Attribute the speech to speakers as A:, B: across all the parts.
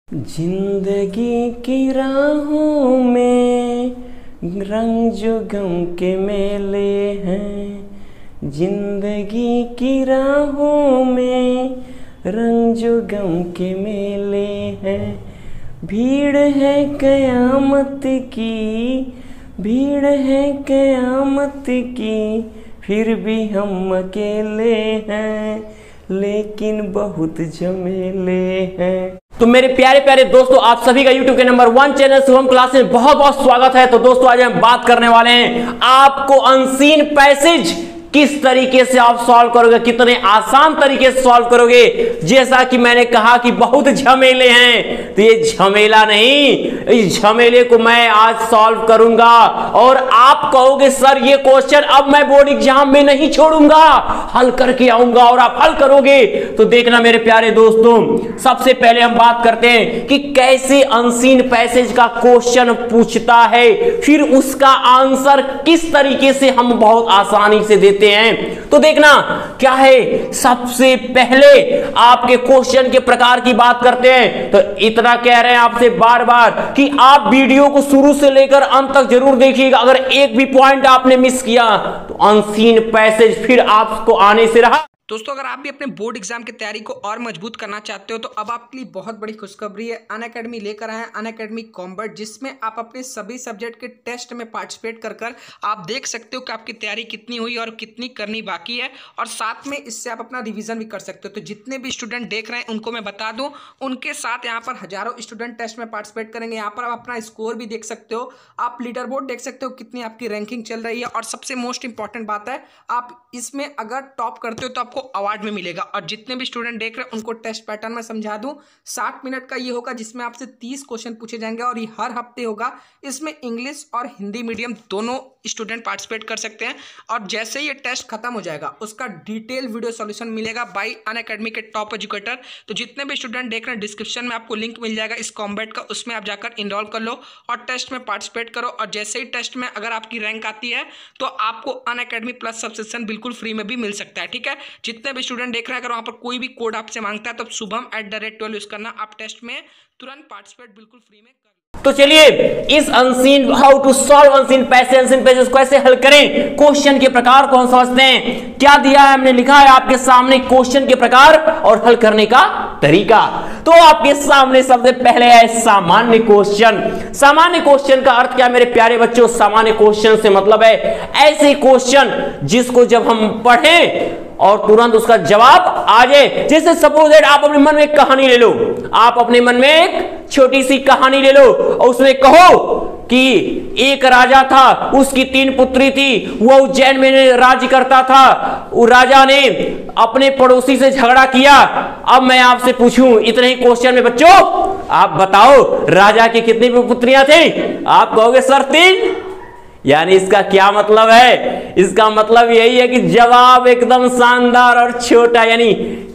A: जिंदगी की राहों में रंग जो गम के मेले हैं, जिंदगी की राहों में रंग जो गम के मेले हैं। भीड़ है कयामत की, भीड़ है कयामत की, फिर भी हम अकेले हैं, लेकिन बहुत झमेले हैं। तो मेरे प्यारे प्यारे दोस्तों, आप सभी का YouTube के नंबर 1 चैनल शुभम क्लास में बहुत बहुत स्वागत है। तो दोस्तों, आज हम बात करने वाले हैं आपको अनसीन पैसेज किस तरीके से आप सॉल्व करोगे, कितने आसान तरीके से सॉल्व करोगे। जैसा कि मैंने कहा कि बहुत झमेले हैं, तो ये झमेला नहीं, इस झमेले को मैं आज सॉल्व करूंगा और आप कहोगे सर ये क्वेश्चन अब मैं बोर्ड एग्जाम में नहीं छोड़ूंगा, हल करके आऊंगा और आप हल करोगे। तो देखना मेरे प्यारे दोस्तों, सबसे पहले हम बात करते हैं कि कैसे अनसीन पैसेज का क्वेश्चन पूछता है, फिर उसका आंसर किस तरीके से हम बहुत आसानी से देते हैं। तो देखना क्या है, सबसे पहले आपके क्वेश्चन के प्रकार की बात करते हैं। तो इतना कह रहे हैं आपसे बार बार कि आप वीडियो को शुरू से लेकर अंत तक जरूर देखिएगा। अगर एक भी पॉइंट आपने मिस किया तो अनसीन पैसेज फिर आपको आने से रहा।
B: दोस्तों, अगर आप भी अपने बोर्ड एग्जाम की तैयारी को और मजबूत करना चाहते हो तो अब आपके लिए बहुत बड़ी खुशखबरी है। अनअकैडमी लेकर आए हैं अनअकैडमी कॉम्बैट, जिसमें आप अपने सभी सब्जेक्ट के टेस्ट में पार्टिसिपेट कर आप देख सकते हो कि आपकी तैयारी कितनी हुई और कितनी करनी बाकी है, और साथ में इससे आप अपना रिवीजन भी कर सकते हो। तो जितने भी स्टूडेंट देख रहे हैं उनको मैं बता दूं, उनके साथ यहाँ पर हजारों स्टूडेंट टेस्ट में पार्टिसिपेट करेंगे। यहाँ पर आप अपना स्कोर भी देख सकते हो, आप लीडर बोर्ड देख सकते हो कितनी आपकी रैंकिंग चल रही है, और सबसे मोस्ट इंपॉर्टेंट बात है, आप इसमें अगर टॉप करते हो तो आपको अवार्ड में मिलेगा। और जितने भी स्टूडेंट देख रहे हैं उनको टेस्ट पैटर्न में समझा दूं, 60 मिनट का ये होगा जिसमें आपसे 30 क्वेश्चन पूछे जाएंगे, और ये हर हफ्ते होगा। इसमें इंग्लिश और हिंदी मीडियम दोनों स्टूडेंट पार्टिसिपेट कर सकते हैं, और जैसे ये टेस्ट खत्म हो जाएगा उसका डिटेल वीडियो सॉल्यूशन मिलेगा बाय अनअकैडमी के टॉप एजुकेटर। तो जितने भी स्टूडेंट देख रहे हैं, डिस्क्रिप्शन में आपको लिंक मिल जाएगा इस कॉम्बैट का, उसमें आप जाकर इनरोल कर लो और टेस्ट में पार्टिसिपेट करो। और जैसे ही टेस्ट में अगर आपकी रैंक आती है तो आपको अनअकैडमी प्लस सब्सक्रिप्शन बिल्कुल फ्री में भी मिल सकता है। ठीक है, जितने भी स्टूडेंट देख रहे हैं, अगर वहाँ पर कोई भी कोड आपसे मांगता है तो शुभम@12 यूज करना, आप टेस्ट में तुरंत पार्टिसिपेट बिल्कुल फ्री में कर।
A: तो चलिए इस unseen how to solve unseen passage को कैसे हल करें, क्वेश्चन के प्रकार को हम समझते हैं। क्या दिया है, हमने लिखा है आपके सामने क्वेश्चन के प्रकार और हल करने का तरीका। तो आपके सामने सबसे पहले है सामान्य क्वेश्चन। सामान्य क्वेश्चन का अर्थ क्या मेरे प्यारे बच्चों? सामान्य क्वेश्चन से मतलब है ऐसे क्वेश्चन जिसको जब हम पढ़ें और तुरंत उसका जवाब आ जाए। जैसे सपोज दैट आप अपने मन में एक कहानी ले लो, आप अपने मन में एक छोटी सी कहानी ले लो और उसमें कहो कि एक राजा था, उसकी 3 पुत्री थी, वह उज्जैन में राज्य करता था। वो राजा ने अपने पड़ोसी से झगड़ा किया। अब मैं आपसे पूछूं इतने ही क्वेश्चन में बच्चों, आप बताओ राजा की कितनी पुत्रियां थी? आप कहोगे सर 3। यानी इसका क्या मतलब है? इसका मतलब यही है कि जवाब एकदम शानदार और छोटा, यानी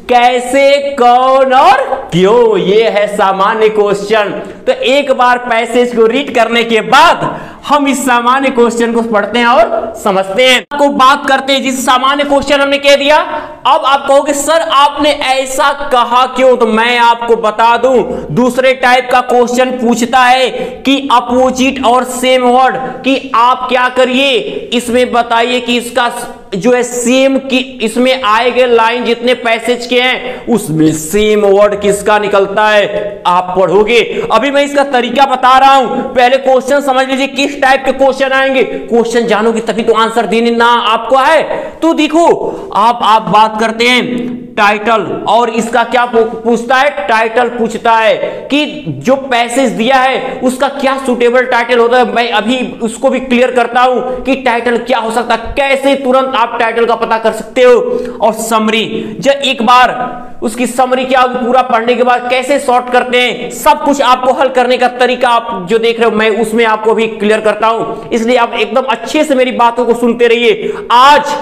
A: कैसे, कौन और क्यों, ये है सामान्य क्वेश्चन। तो एक बार पैसेज को रीड करने के बाद हम इस सामान्य क्वेश्चन को पढ़ते हैं और समझते हैं। आपको बात करते हैं जिस सामान्य क्वेश्चन हमने कह दिया। अब आप कहोगे सर आपने ऐसा कहा क्यों? तो मैं आपको बता दूं, दूसरे टाइप का क्वेश्चन पूछता है कि अपोजिट और सेम वर्ड कि आप क्या करिए, इसमें बताइए कि इसका जो है सेम की, इसमें आए गए लाइन जितने पैसेज के हैं उसमें सेम वर्ड किसका निकलता है, आप पढ़ोगे। अभी मैं इसका तरीका बता रहा हूं, पहले क्वेश्चन समझ लीजिए किस टाइप के क्वेश्चन आएंगे। क्वेश्चन जानोगे तभी तो आंसर देने ना आपको है। तो देखो आप बात करते हैं टाइटल, और इसका क्या पूछता है? टाइटल पूछता है कि जो पैसेज दिया है उसका क्या सुटेबल टाइटल होता है। मैं अभी उसको भी क्लियर करता हूं कि टाइटल क्या हो सकता है, कैसे तुरंत आप टाइटल का पता कर सकते हो। और समरी, जब एक बार उसकी समरी क्या होगी, पूरा पढ़ने के बाद कैसे सॉर्ट करते हैं, सब कुछ आपको हल करने का तरीका आप जो देख रहे हो मैं उसमें आपको भी क्लियर करता हूं। इसलिए आप एकदम अच्छे से मेरी बातों को सुनते रहिए। आज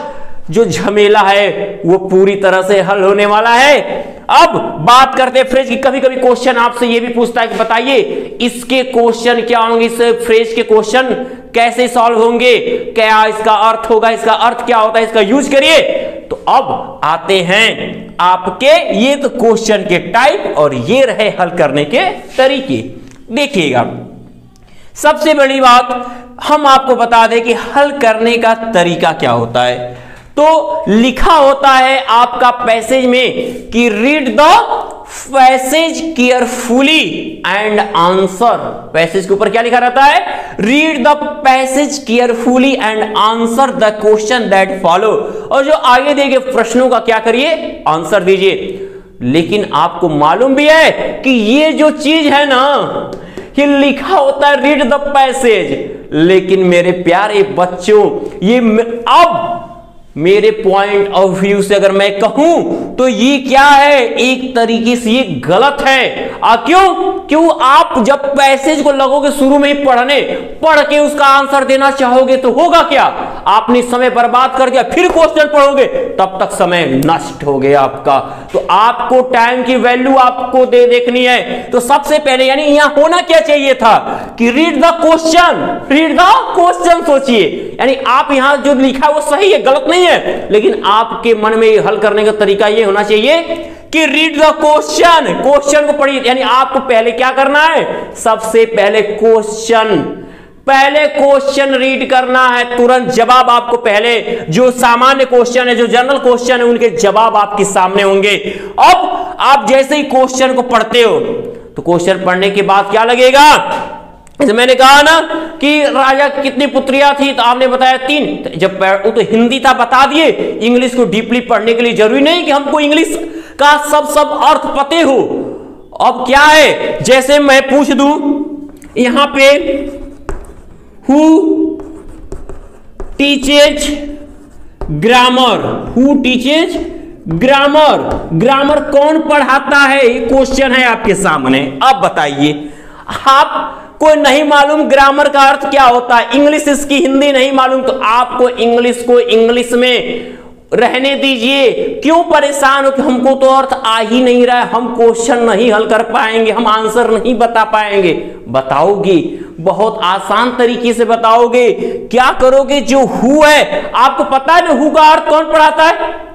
A: जो झमेला है वो पूरी तरह से हल होने वाला है। अब बात करते हैं फ्रेज की। कभी कभी क्वेश्चन आपसे ये भी पूछता है कि बताइए इसके क्वेश्चन क्या होंगे, इस फ्रेज के क्वेश्चन कैसे सॉल्व होंगे, क्या इसका अर्थ होगा, इसका अर्थ क्या होता है, इसका यूज करिए। तो अब आते हैं आपके ये तो क्वेश्चन के टाइप और ये रहे हल करने के तरीके। देखिएगा, सबसे बड़ी बात हम आपको बता दें कि हल करने का तरीका क्या होता है। तो लिखा होता है आपका पैसेज में कि read the passage carefully and answer. Passage के ऊपर क्या लिखा रहता है? Read the passage carefully and answer the question that follow. और जो आगे दिए गए प्रश्नों का क्या करिए? आंसर दीजिए। लेकिन आपको मालूम भी है कि ये जो चीज है ना, ये लिखा होता है रीड द पैसेज, लेकिन मेरे प्यारे बच्चों ये अब मेरे पॉइंट ऑफ व्यू से अगर मैं कहूं तो ये क्या है? एक तरीके से ये गलत है। क्यों आप जब पैसेज को लगोगे शुरू में ही पढ़ने, पढ़ के उसका आंसर देना चाहोगे तो होगा क्या? आपने समय बर्बाद कर दिया, फिर क्वेश्चन पढ़ोगे, तब तक समय नष्ट हो गया आपका। तो आपको टाइम की वैल्यू आपको देखनी है। तो सबसे पहले यानी यहां होना क्या चाहिए था कि रीड द क्वेश्चन सोचिए। यानी आप यहां जो लिखा है वो सही है, गलत नहीं है, लेकिन आपके मन में हल करने का तरीका ये होना चाहिए कि रीड द क्वेश्चन को पढ़िए। यानी आपको पहले क्या करना है? सबसे पहले क्वेश्चन रीड करना है। तुरंत जवाब आपको पहले जो सामान्य क्वेश्चन है, जो जनरल क्वेश्चन है, उनके जवाब आपके सामने होंगे। अब आप जैसे ही क्वेश्चन को पढ़ते हो तो क्वेश्चन पढ़ने के बाद क्या लगेगा? जैसे मैंने कहा ना कि राजा की कितनी पुत्रियां थी, तो आपने बताया 3। जब वो तो हिंदी था बता दिए, इंग्लिश को डीपली पढ़ने के लिए जरूरी नहीं कि हमको इंग्लिश का सब अर्थ पते हो। अब क्या है, जैसे मैं पूछ दूं यहां पे हु टीचेज ग्रामर कौन पढ़ाता है? ये क्वेश्चन है आपके सामने। अब बताइए, आपको नहीं मालूम ग्रामर का अर्थ क्या होता है, इंग्लिश इसकी हिंदी नहीं मालूम, तो आपको इंग्लिश को इंग्लिश में रहने दीजिए। क्यों परेशान हो कि हमको तो अर्थ आ ही नहीं रहा है, हम क्वेश्चन नहीं हल कर पाएंगे, हम आंसर नहीं बता पाएंगे। बताओगे, बहुत आसान तरीके से बताओगे। क्या करोगे? जो हु है, आपको पता है ना हु का अर्थ कौन पढ़ाता है?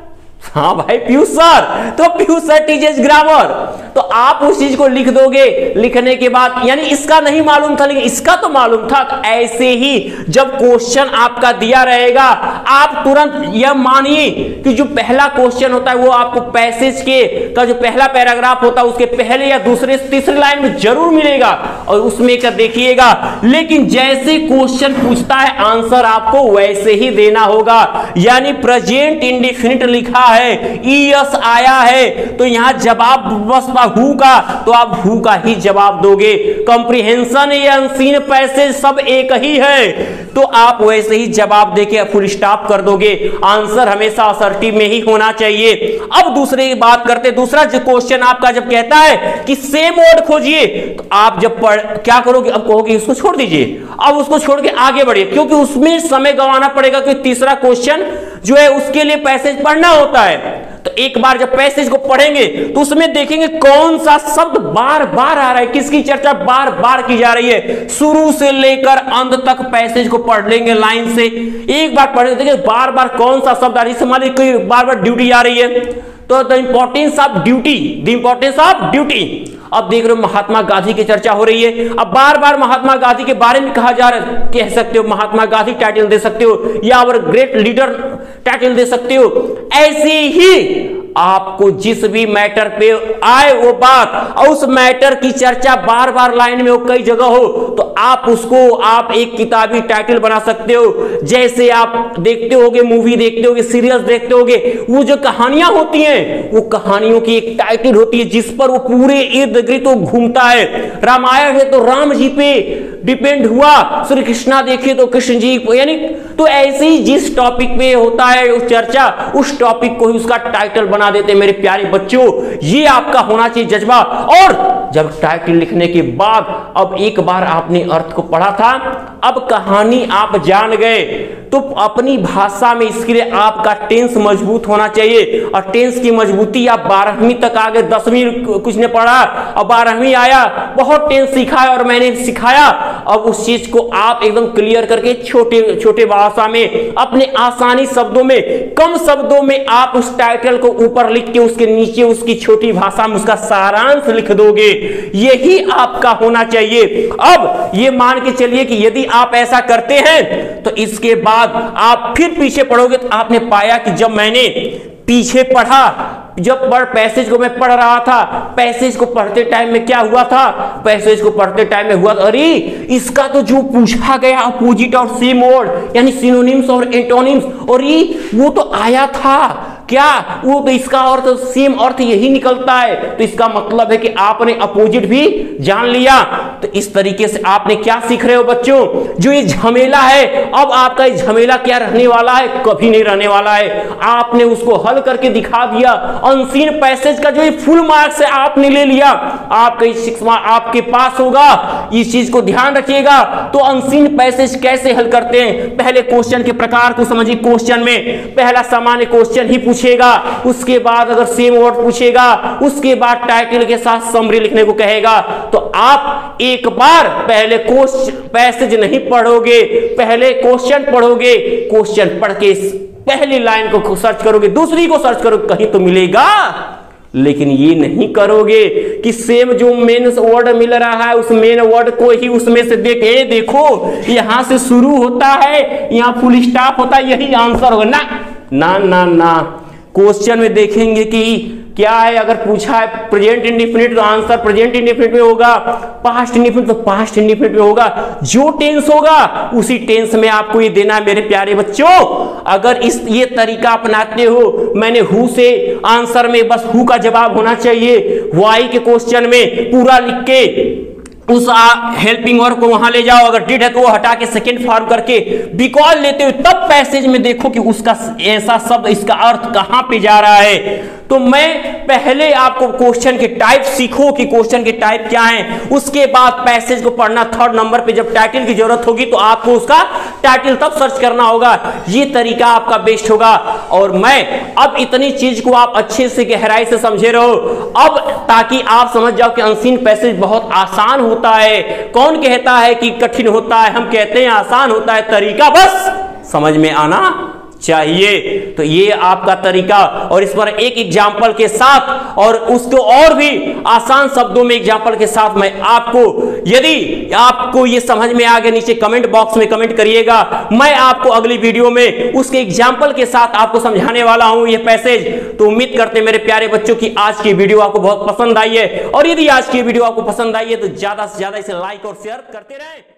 A: हाँ भाई, पीयूष सर। तो पीयूष सर टीचर्स ग्रामर, तो आप उस चीज को लिख दोगे। लिखने के बाद यानी इसका नहीं मालूम था, लेकिन इसका तो मालूम था। तो ऐसे ही जब क्वेश्चन आपका दिया रहेगा, आप तुरंत यह मानिए कि जो पहला क्वेश्चन होता है वो आपको पैसेज के का जो पहला पैराग्राफ होता है उसके पहले या दूसरे तीसरे लाइन में जरूर मिलेगा और उसमें का देखिएगा। लेकिन जैसे क्वेश्चन पूछता है, आंसर आपको वैसे ही देना होगा। यानी प्रेजेंट इंडेफिनिट लिखा है, ईएस आया है, तो यहां जवाब बसता हु का, तो आप हु का ही जवाब दोगे। कंप्रीहेंशन या अनसीन पैसेज सब एक ही है, तो आप वैसे ही जवाब देके फुल स्टॉप कर दोगे। आंसर हमेशा असर्टिव में ही होना चाहिए। अब दूसरे की बात करते, दूसरा जो क्वेश्चन आपका जब कहता है कि सेम वर्ड खोजिए, तो आप जब क्या करोगे? अब कहोगे उसको छोड़ दीजिए, अब उसको छोड़ के आगे बढ़िए, क्योंकि उसमें समय गंवाना पड़ेगा, क्योंकि तीसरा क्वेश्चन जो है उसके लिए पैसेज पढ़ना होता है। तो एक बार जब पैसेज को पढ़ेंगे तो उसमें देखेंगे कौन सा शब्द बार बार आ रहा है, किसकी चर्चा बार बार की जा रही है। शुरू से लेकर अंत तक पैसेज को पढ़ लेंगे लाइन से। एक बार पढ़े देखिए बार बार कौन सा शब्द आ रही है। मान लीजिए कोई बार बार ड्यूटी आ रही है, तो द इंपॉर्टेंस ऑफ ड्यूटी। अब देख रहे हो महात्मा गांधी की चर्चा हो रही है, अब बार बार महात्मा गांधी के बारे में कहा जा रहा है, कह सकते हो महात्मा गांधी टाइटल दे सकते हो, या आवर ग्रेट लीडर टाइटल दे सकते हो। ऐसे ही आपको जिस भी मैटर पे आए वो बात और उस मैटर की चर्चा बार बार लाइन में हो, कई जगह हो, तो आप उसको आप एक किताबी टाइटल बना सकते हो। जैसे आप देखते होगे, मूवी देखते होगे, सीरियल्स देखते होगे, वो जो कहानियां होती हैं वो कहानियों की एक टाइटल होती है जिस पर वो पूरे इर्द गिर्द तो घूमता है। रामायण है तो राम जी पे डिपेंड हुआ, श्री कृष्णा देखिए तो कृष्ण जी, यानी तो ऐसे ही जिस टॉपिक पे होता है उस चर्चा, उस टॉपिक को ही उसका टाइटल बना देते। मेरे प्यारे बच्चों, ये आपका होना चाहिए जज्बा। और जब टाइटल लिखने के बाद अब एक बार आपने अर्थ को पढ़ा था, अब कहानी आप जान गए, तो अपनी भाषा में इसके लिए आपका टेंस मजबूत होना चाहिए। और टेंस की मजबूती आप 12वीं तक आ गए, 10वीं कुछ ने पढ़ा और 12वीं आया, बहुत टेंस सीखा है और मैंने सिखाया। अब उस चीज को आप एकदम क्लियर करके छोटे छोटे भाषा में, अपने आसानी शब्दों में, कम शब्दों में आप उस टाइटल को ऊपर लिख के उसके नीचे उसकी छोटी भाषा में उसका सारांश लिख दोगे। यही आपका होना चाहिए। अब ये मान के चलिए कि यदि आप ऐसा करते हैं तो इसके बाद आप फिर पीछे पढ़ोगे तो आपने पाया कि जब मैंने पीछे पढ़ा, जब पैसेज को मैं पढ़ रहा था, पैसेज को पढ़ते टाइम में क्या हुआ था, पैसेज को पढ़ते टाइम में हुआ, अरे इसका तो जो पूछा गया अपोजिट और सेम वर्ड यानी सिनोनिम्स और एंटोनिम्स, और ये वो तो आया था क्या, वो तो इसका अर्थ सेम अर्थ यही निकलता है। तो इसका मतलब है कि आपने अपोजिट भी जान लिया। तो इस तरीके से आपने क्या सीख रहे हो बच्चों, जो ये झमेला है, अब आपका ये झमेला क्या रहने वाला है, कभी नहीं रहने वाला है। आपने उसको हल करके दिखा दिया। अनसीन पैसेज का जो ये फुल मार्क्स है आपने ले लिया, आपका 6 मार्क्स आपके पास होगा। इस चीज को ध्यान रखिएगा। तो अनसीन पैसेज कैसे हल करते हैं, पहले क्वेश्चन के प्रकार को समझिए। क्वेश्चन में पहला सामान्य क्वेश्चन ही पूछेगा, उसके बाद अगर सेम वर्ड पूछेगा, उसके बाद टाइटल के साथ समरी लिखने को कहेगा। तो आप एक बार पहले क्वेश्चन पैसेज नहीं पढ़ोगे, पहले क्वेश्चन पढ़ोगे, क्वेश्चन पढ़ के पहली लाइन को सर्च करोगे, दूसरी को सर्च करोगे, कहीं तो मिलेगा। लेकिन ये नहीं करोगे कि सेम जो मेन वर्ड मिल रहा है उस मेन वर्ड को ही उसमें से देखे, देखो यहां से शुरू होता है, यहां फुल स्टॉप होता है, यही आंसर होगा। ना ना ना, क्वेश्चन में देखेंगे कि क्या है। अगर पूछा है प्रेजेंट इंडेफिनिट तो आंसर प्रेजेंट इंडेफिनिट में होगा, पास्ट इंडेफिनिट तो पास्ट इंडेफिनिट में होगा, जो टेंस होगा उसी टेंस में आपको ये देना है मेरे प्यारे बच्चों। अगर ये तरीका अपनाते हो, मैंने हु से आंसर में बस हु का जवाब होना चाहिए, वाई के क्वेश्चन में पूरा लिख के उस हेल्पिंग वर्ब को वहां ले जाओ, अगर डिड है तो वो हटा के सेकेंड फॉर्म करके बिकॉज लेते हुए तब पैसेज में देखो कि उसका ऐसा शब्द इसका अर्थ कहां पे जा रहा है। तो मैं पहले आपको क्वेश्चन के टाइप सीखो कि क्वेश्चन के टाइप क्या हैं, उसके बाद पैसेज को पढ़ना। 3rd नंबर पे जब टाइटल की जरूरत होगी तो आपको उसका टाइटल तब सर्च करना होगा। ये तरीका आपका बेस्ट होगा। और मैं अब इतनी चीज को आप अच्छे से गहराई से समझे रहो अब, ताकि आप समझ जाओ कि अनसीन पैसेज बहुत आसान होता है। कौन कहता है कि कठिन होता है, हम कहते हैं आसान होता है। तरीका बस समझ में आना चाहिए। तो ये आपका तरीका, और इस पर एक एग्जाम्पल के साथ और उसको और भी आसान शब्दों में एग्जाम्पल के साथ मैं आपको, यदि आपको ये समझ में आ गया नीचे कमेंट बॉक्स में कमेंट करिएगा। मैं आपको अगली वीडियो में उसके एग्जाम्पल के साथ आपको समझाने वाला हूं ये पैसेज। तो उम्मीद करते हैं मेरे प्यारे बच्चों की आज की वीडियो आपको बहुत पसंद आई है, और यदि आज की वीडियो आपको पसंद आई है तो ज्यादा से ज्यादा इसे लाइक और शेयर करते रहें।